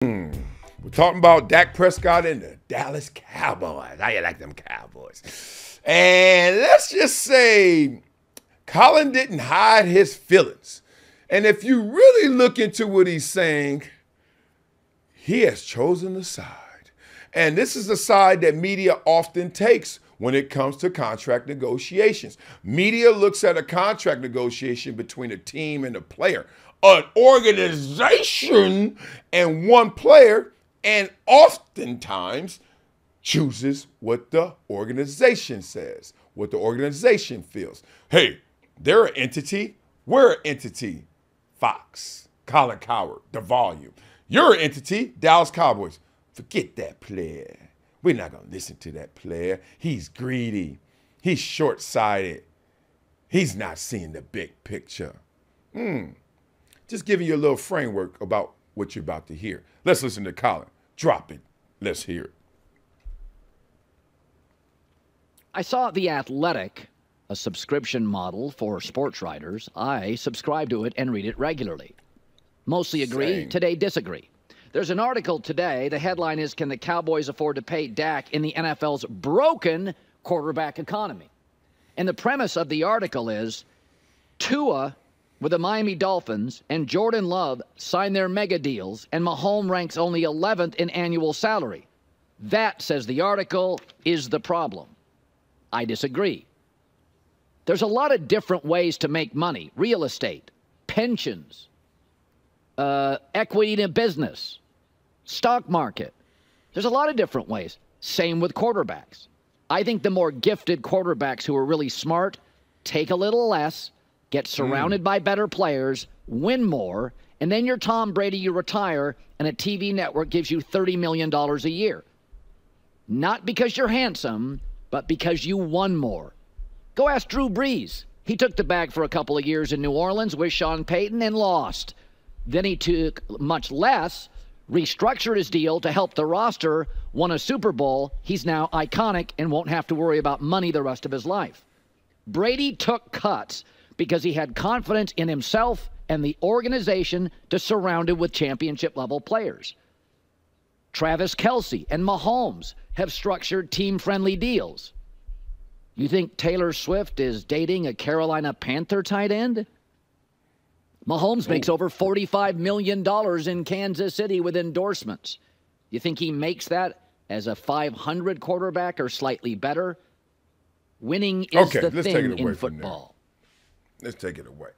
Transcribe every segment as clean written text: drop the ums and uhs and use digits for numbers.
We're talking about Dak Prescott and the Dallas Cowboys. How you like them Cowboys? And let's just say Colin didn't hide his feelings. And if you really look into what he's saying, he has chosen a side. And this is a side that media often takes when it comes to contract negotiations. Media looks at a contract negotiation between a team and a player, an organization and one player, and oftentimes chooses what the organization says, what the organization feels. Hey, they're an entity. We're an entity. Fox, Colin Cowherd, The Volume. You're an entity, Dallas Cowboys. Forget that player. We're not going to listen to that player. He's greedy. He's short-sighted. He's not seeing the big picture. Just giving you a little framework about what you're about to hear. Let's listen to Colin. Drop it. Let's hear it. I saw The Athletic, a subscription model for sports writers. I subscribe to it and read it regularly. Mostly agree, Same. today disagree. There's an article today. The headline is, "Can the Cowboys afford to pay Dak in the NFL's broken quarterback economy?" And the premise of the article is Tua with the Miami Dolphins and Jordan Love sign their mega deals, and Mahomes ranks only 11th in annual salary. That, says the article, is the problem. I disagree. There's a lot of different ways to make money. Real estate, pensions, equity in a business, stock market. There's a lot of different ways. Same with quarterbacks. I think the more gifted quarterbacks who are really smart take a little less, get surrounded by better players, win more, and then you're Tom Brady, you retire, and a TV network gives you $30 million a year. Not because you're handsome, but because you won more. Go ask Drew Brees. He took the bag for a couple of years in New Orleans with Sean Payton and lost. Then he took much less, restructured his deal to help the roster, won a Super Bowl. He's now iconic and won't have to worry about money the rest of his life. Brady took cuts because he had confidence in himself and the organization to surround it with championship-level players. Travis Kelce and Mahomes have structured team-friendly deals. You think Taylor Swift is dating a Carolina Panther tight end? Mahomes makes over $45 million in Kansas City with endorsements. You think he makes that as a 500 quarterback or slightly better? Winning is the thing in football. Let's take it away.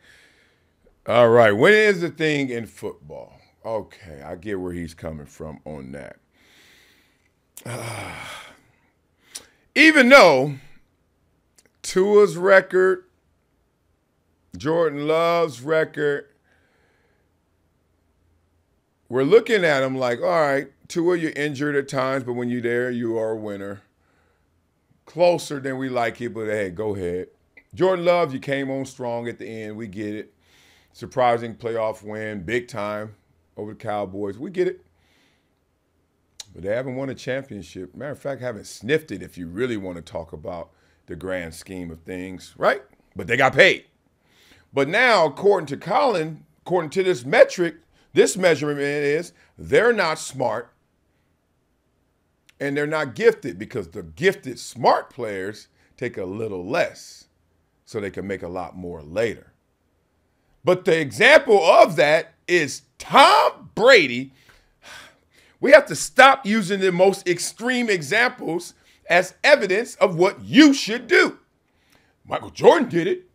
All right. When is the thing in football? Okay. I get where he's coming from on that. Even though Tua's record, Jordan Love's record, we're looking at him like, all right, Tua, you're injured at times, but when you're there, you are a winner. Closer than we like it, but hey, go ahead. Jordan Love, you came on strong at the end. We get it. Surprising playoff win, big time over the Cowboys. We get it. But they haven't won a championship. Matter of fact, haven't sniffed it if you really want to talk about the grand scheme of things, right? But they got paid. But now, according to Colin, according to this metric, this measurement is they're not smart and they're not gifted, because the gifted, smart players take a little less so they can make a lot more later. But the example of that is Tom Brady. We have to stop using the most extreme examples as evidence of what you should do. Michael Jordan did it.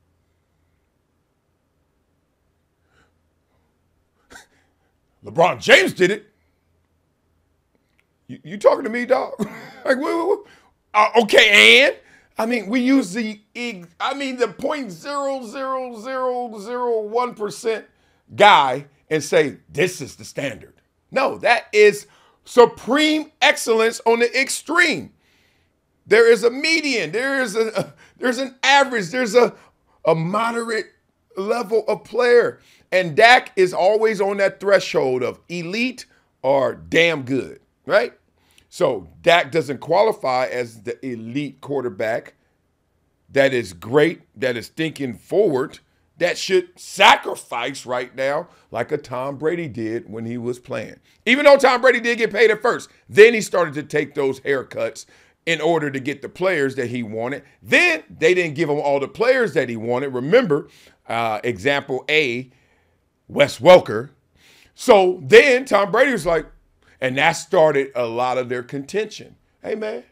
LeBron James did it. You talking to me, dog? Like, okay, and I mean, we use the 0.00001% guy and say this is the standard. No, that is supreme excellence on the extreme. There is a median. There's an average. There's a moderate level of player. And Dak is always on that threshold of elite or damn good, right? So Dak doesn't qualify as the elite quarterback that is great, that is thinking forward, that should sacrifice right now like a Tom Brady did when he was playing. Even though Tom Brady did get paid at first, then he started to take those haircuts in order to get the players that he wanted. Then they didn't give him all the players that he wanted. Remember, example A, Wes Welker. So then Tom Brady was like, and that started a lot of their contention. Hey, man,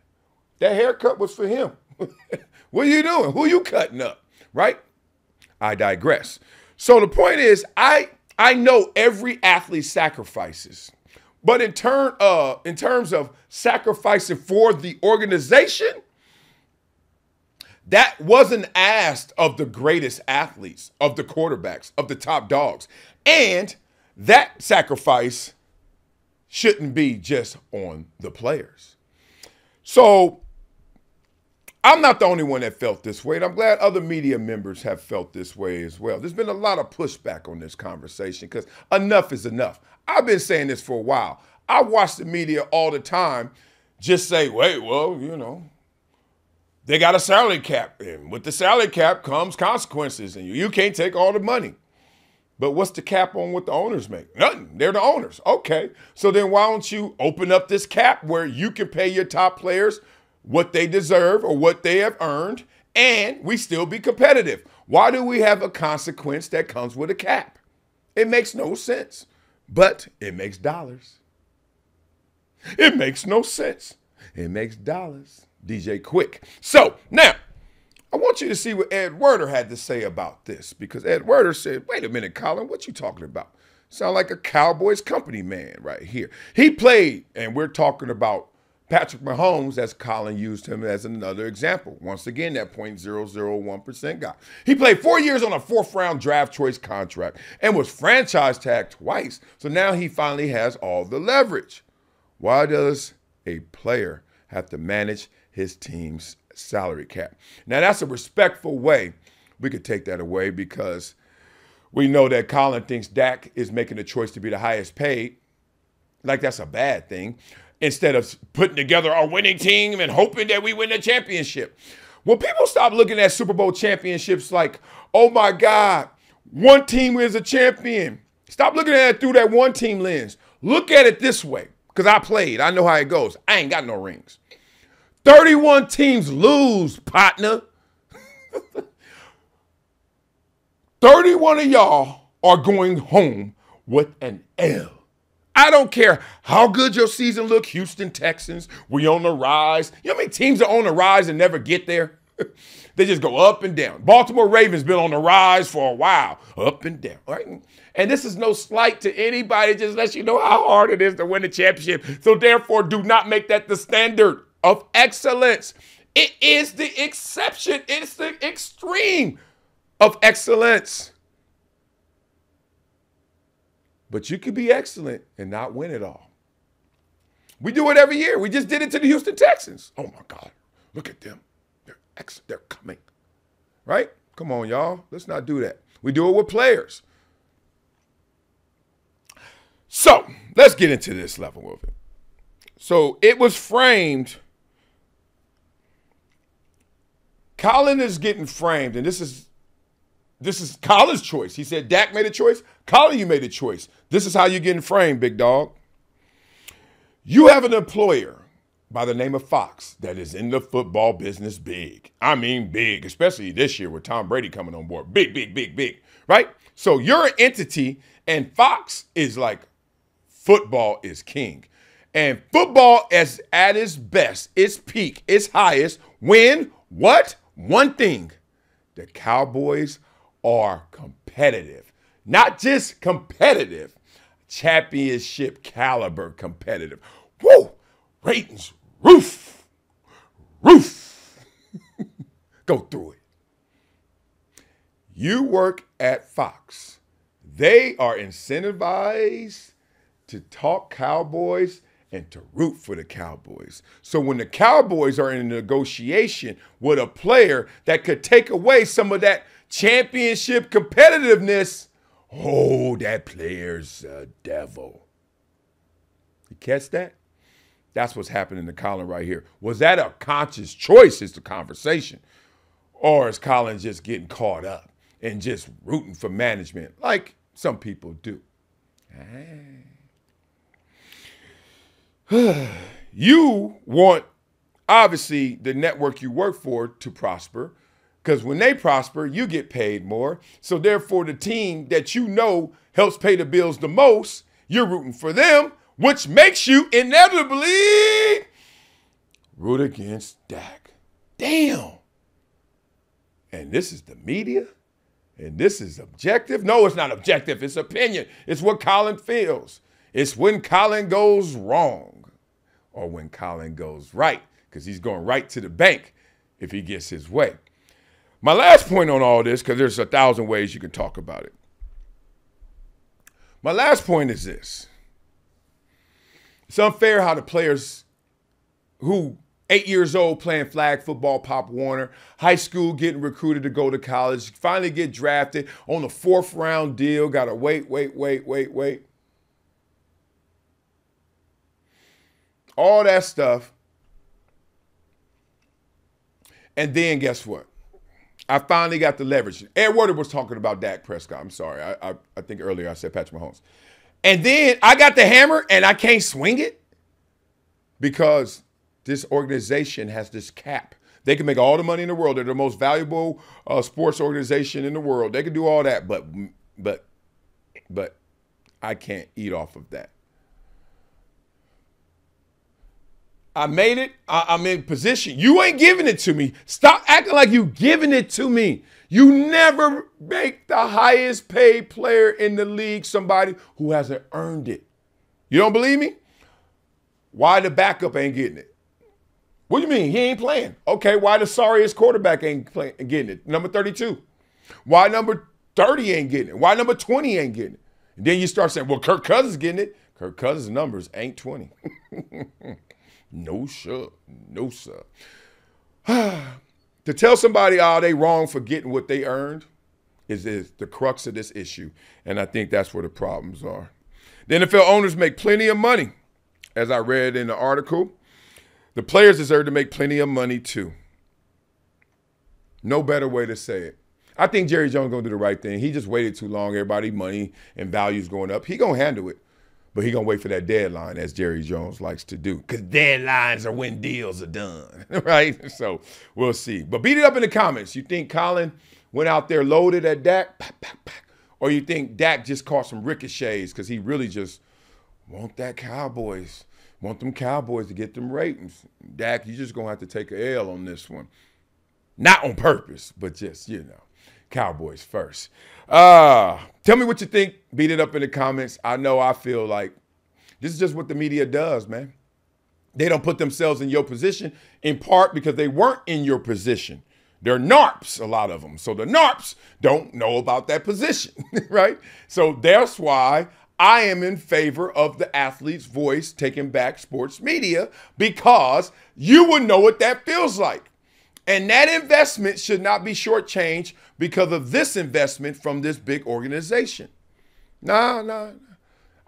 that haircut was for him. What are you doing? Who are you cutting up? Right? I digress. So the point is, I know every athlete sacrifices. But in terms of sacrificing for the organization, that wasn't asked of the greatest athletes, of the quarterbacks, of the top dogs. And that sacrifice shouldn't be just on the players. So I'm not the only one that felt this way, and I'm glad other media members have felt this way as well. There's been a lot of pushback on this conversation because enough is enough. I've been saying this for a while. I watch the media all the time just say, wait, well, you know, they got a salary cap, and with the salary cap comes consequences, and you can't take all the money. But what's the cap on what the owners make? Nothing. They're the owners. Okay. So then why don't you open up this cap where you can pay your top players what they deserve or what they have earned, and we still be competitive? Why do we have a consequence that comes with a cap? It makes no sense, but it makes dollars. It makes no sense. It makes dollars. DJ Quick. So now, I want you to see what Ed Werder had to say about this, because Ed Werder said, wait a minute, Colin, what you talking about? Sound like a Cowboys company man right here. He played, and we're talking about Patrick Mahomes, as Colin used him as another example. Once again, that 0.001% guy. He played 4 years on a 4th-round draft choice contract and was franchise tagged twice. So now he finally has all the leverage. Why does a player have to manage his team's salary cap? Now, that's a respectful way we could take that away, because we know that Colin thinks Dak is making the choice to be the highest paid. Like that's a bad thing, instead of putting together a winning team and hoping that we win the championship. When people stop looking at Super Bowl championships like, oh my God, one team is a champion. Stop looking at it through that one team lens. Look at it this way, because I played. I know how it goes. I ain't got no rings. 31 teams lose, partner. 31 of y'all are going home with an L. I don't care how good your season look. Houston Texans, we on the rise. You know how many teams are on the rise and never get there? They just go up and down. Baltimore Ravens been on the rise for a while, up and down. Right? And this is no slight to anybody. It just lets you know how hard it is to win the championship. So therefore, do not make that the standard of excellence. It is the exception. It's the extreme of excellence. But you could be excellent and not win it all. We do it every year. We just did it to the Houston Texans. Oh, my God. Look at them. They're coming. Right? Come on, y'all. Let's not do that. We do it with players. So let's get into this level of it. So it was framed. Colin is getting framed, and this is Colin's choice. He said Dak made a choice. Colin, you made a choice. This is how you're getting framed, big dog. You have an employer by the name of Fox that is in the football business big. I mean big, especially this year with Tom Brady coming on board. Big, big, big, big, right? So you're an entity, and Fox is like football is king. And football is at its best, its peak, its highest, when what? One thing, the Cowboys are competitive. Not just competitive, championship caliber competitive. Woo! Ratings, roof. Go through it. You work at Fox. They are incentivized to talk Cowboys and to root for the Cowboys. So when the Cowboys are in a negotiation with a player that could take away some of that championship competitiveness, oh, that player's a devil. You catch that? That's what's happening to Colin right here. Was that a conscious choice is the conversation? Or is Colin just getting caught up and just rooting for management like some people do. You want, obviously, the network you work for to prosper, because when they prosper, you get paid more. So therefore, the team that you know helps pay the bills the most, you're rooting for them, which makes you inevitably root against Dak. Damn. And this is the media? And this is objective? No, it's not objective. It's opinion. It's what Colin feels. It's when Colin goes wrong or when Colin goes right, because he's going right to the bank if he gets his way. My last point on all this, because there's 1,000 ways you can talk about it. My last point is this. It's unfair how the players who 8 years old playing flag football, Pop Warner, high school getting recruited to go to college, finally get drafted on a 4th round deal, got to wait. All that stuff. And then guess what? I finally got the leverage. Ed Werder was talking about Dak Prescott. I'm sorry. I think earlier I said Patrick Mahomes. And then I got the hammer and I can't swing it because this organization has this cap. They can make all the money in the world. They're the most valuable sports organization in the world. They can do all that, but I can't eat off of that. I made it. I'm in position. You ain't giving it to me. Stop acting like you giving it to me. You never make the highest paid player in the league somebody who hasn't earned it. You don't believe me? Why the backup ain't getting it? What do you mean? He ain't playing. Okay, why the sorriest quarterback ain't getting it? Number 32. Why number 30 ain't getting it? Why number 20 ain't getting it? And then you start saying, well, Kirk Cousins getting it. Kirk Cousins' numbers ain't 20. No, sir. No, sir. To tell somebody, oh, they wrong for getting what they earned is the crux of this issue. And I think that's where the problems are. The NFL owners make plenty of money. As I read in the article, the players deserve to make plenty of money too. No better way to say it. I think Jerry Jones going to do the right thing. He just waited too long. Everybody, money and values going up. He going to handle it. But he going to wait for that deadline, as Jerry Jones likes to do. Because deadlines are when deals are done, right? So we'll see. But beat it up in the comments. You think Colin went out there loaded at Dak? Pack, pack, pack. Or you think Dak just caught some ricochets because he really just want them Cowboys to get them ratings. Dak, you just going to have to take an L on this one. Not on purpose, but just, Cowboys first. Tell me what you think. Beat it up in the comments. I know I feel like this is just what the media does, man. They don't put themselves in your position, in part because they weren't in your position. They're NARPs, a lot of them. So the NARPs don't know about that position, right? So that's why I am in favor of the athlete's voice taking back sports media, because you would know what that feels like. And that investment should not be shortchanged because of this investment from this big organization. Nah.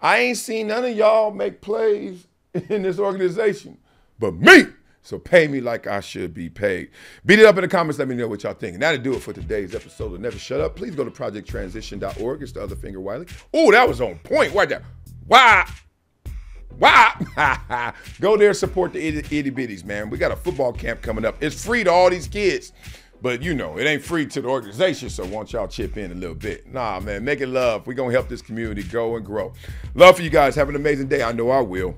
I ain't seen none of y'all make plays in this organization but me. So pay me like I should be paid. Beat it up in the comments. Let me know what y'all think. And that'll do it for today's episode of Never Shut Up. Please go to projecttransition.org. It's the other finger Wiley. Oh, that was on point right there. Wow. Go there, support the itty bitties, man. We got a football camp coming up. It's free to all these kids, but it ain't free to the organization, so won't y'all chip in a little bit. Nah, man, make it love. We're going to help this community go and grow. Love for you guys. Have an amazing day. I know I will.